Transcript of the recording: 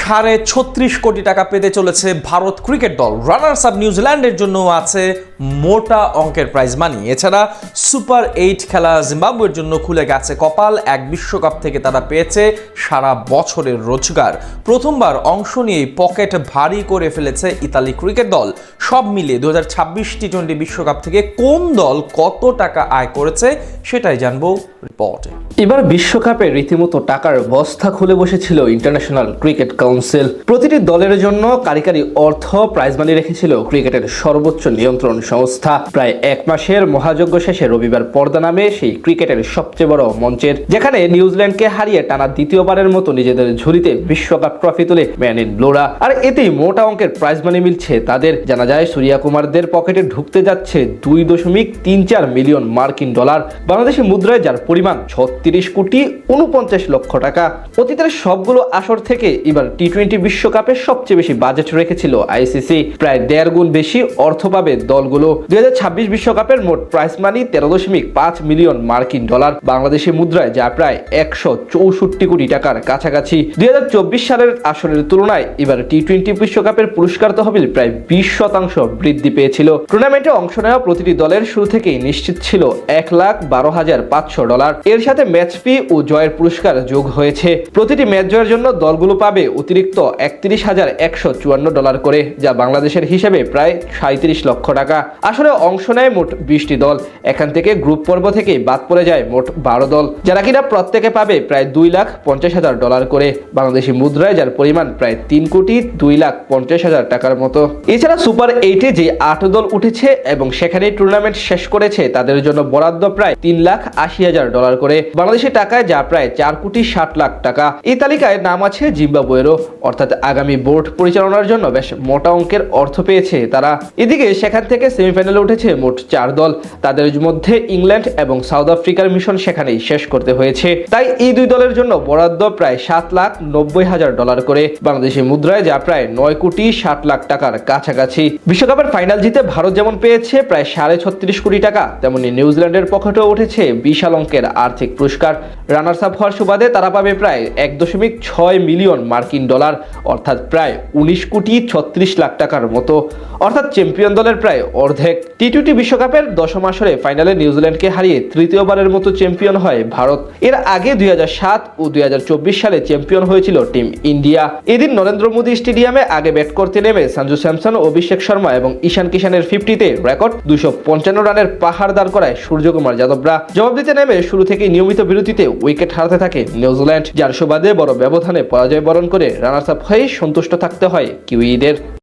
36 কোটি টাকা পেতে চলেছে ভারত ক্রিকেট দল। রানার্স আপ নিউজিল্যান্ডের জন্য আছে মোটা অঙ্কের প্রাইজ মানি। এছাড়া সুপার 8 খেলা জিম্বাবুয়ের জন্য খুলে গেছে কপাল। এক বিশ্বকাপ থেকে তারা পেয়েছে সারা বছরের রোজগার। প্রথমবার অংশ নিয়ে পকেট ভারী করে ফেলেছে ইতালি ক্রিকেট দল। সব মিলিয়ে 2026 টি-20 বিশ্বকাপ থেকে কোন দল কত টাকা আয় করেছে সেটাই জানবো রিপোর্টে। এবার বিশ্বকাপে রীতিমতো টাকার বস্তা খুলে বসেছিল ইন্টারন্যাশনাল ক্রিকেট কাউন্সিল। প্রতিটি দলের জন্য কারিগরি অর্থ প্রাইজ মানি রেখেছিল ক্রিকেটের সর্বোচ্চ নিয়ন্ত্রণ সংস্থা। প্রায় এক মাসের মহাযজ্ঞ শেষে রবিবার পর্দা নামে সেই ক্রিকেটের সবচেয়ে বড় মঞ্চের, যেখানে নিউজিল্যান্ডকে হারিয়ে টানা দ্বিতীয়বারের মতো নিজেদের ঝুলিতে বিশ্বকাপ ট্রফি তুলে ম্যান ইন ব্লুরা। আর এতেই মোটা অঙ্কের প্রাইজ মানি মিলছে তাদের। জানা যায় সূর্যা কুমারদের পকেটে ঢুকতে যাচ্ছে 2.34 মিলিয়ন মার্কিন ডলার, বাংলাদেশি মুদ্রায় যার পরিমাণ 36,49,00,000 টাকা। অতীতের সবগুলো আসর থেকে এবার টি-20 বিশ্বকাপে সবচেয়ে বেশি বাজেট রেখেছিল আইসিসি। প্রায় 1.5 গুণ বেশি অর্থ পাবে দলগুলো। 2026 বিশ্বকাপের মোট প্রাইজ মানি 13.5 মিলিয়ন মার্কিন ডলার, বাংলাদেশি মুদ্রায় যা প্রায় 164 কোটি টাকার কাছাকাছি। 2024 সালের আসরের তুলনায় এবার টি-20 বিশ্বকাপের পুরস্কার তহবিল প্রায় 20% বৃদ্ধি পেয়েছিল। টুর্নামেন্টে অংশ নেওয়া প্রতিটি দলের শুরু থেকেই নিশ্চিত ছিল $1,12,500। এর সাথে ম্যাচ ফি ও জয়ের পুরস্কার যোগ হয়েছে। প্রতিটি ম্যাচ জয়ের জন্য দলগুলো পাবে অতিরিক্ত $31,154 করে, যা বাংলাদেশের হিসেবে প্রায় 37 লক্ষ টাকা। আসলে অংশ নেয় মোট 20টি দল। এখান থেকে গ্রুপ পর্ব থেকে বাদ পড়ে যায় মোট 12 দল, যারা কিনা প্রত্যেকে পাবে প্রায় $2,50,000 করে, বাংলাদেশি মুদ্রায় যার পরিমাণ প্রায় $3,250,000 টাকার মতো। এছাড়া সুপার 8-এ যে 8 দল উঠেছে এবং সেখানে টুর্নামেন্ট শেষ করেছে তাদের জন্য বরাদ্দ প্রায় $3,80,000 করে, বাংলাদেশি টাকায় যা প্রায় $4,60,00,000 টাকা। এই তালিকায় নাম আছে জিম্বাবুয়েরও, অর্থাৎ আগামী বোর্ড পরিচালনার জন্য বেশ মোটা অঙ্কের অর্থ পেয়েছে তারা। এদিকে সেখান থেকে সেমিফাইনালে উঠেছে মোট 4 দল, তাদের মধ্যে ইংল্যান্ড এবং সাউথ আফ্রিকার মিশন সেখানেই শেষ করতে হয়েছে। তাই এই দুই দলের জন্য বরাদ্দ প্রায় $7,90,000 করে, বাংলাদেশি মুদ্রায় যা প্রায় $9,60,00,000 টাকার কাছাকাছি। বিশ্বকাপের ফাইনাল জিতে ভারত যেমন পেয়েছে প্রায় 36.5 কোটি টাকা, তেমনি নিউজিল্যান্ডের পকেটেও উঠেছে বিশাল অঙ্কের আর্থিক পুরস্কার। রানার্স আপ হওয়ার সুবাদে তারা পাবে প্রায় 1.6 মিলিয়ন মার্কিন ডলার, অর্থাৎ প্রায় $19,36,00,000 টাকার মতো, অর্থাৎ চ্যাম্পিয়ন দলের প্রায় অর্ধেক। টি-20 বিশ্বকাপের 10ম আসরে ফাইনালে নিউজিল্যান্ডকে হারিয়ে তৃতীয়বারের মতো চ্যাম্পিয়ন হয় ভারত। এর আগে 2007 ও 2024 সালে চ্যাম্পিয়ন হয়েছিল টিম ইন্ডিয়া। এদিন নরেন্দ্র মোদী স্টেডিয়ামে আগে ব্যাট করতে নেমে সঞ্জু স্যামসন, অভিষেক শর্মা এবং ঈশান কিষানের 50-তে রেকর্ড 255 রানের পাহাড় দাঁড় করায় সূর্যকুমার যাদবরা। জবাব দিতে নেমে শুরু থেকেই নিয়মিত বিরতিতে উইকেট হারাতে থাকে নিউজিল্যান্ড, যার সুবাদে বড় ব্যবধানে পরাজয় বরণ করে রানার্স আপ হয়ে সন্তুষ্ট থাকতে হয় কিউইদের।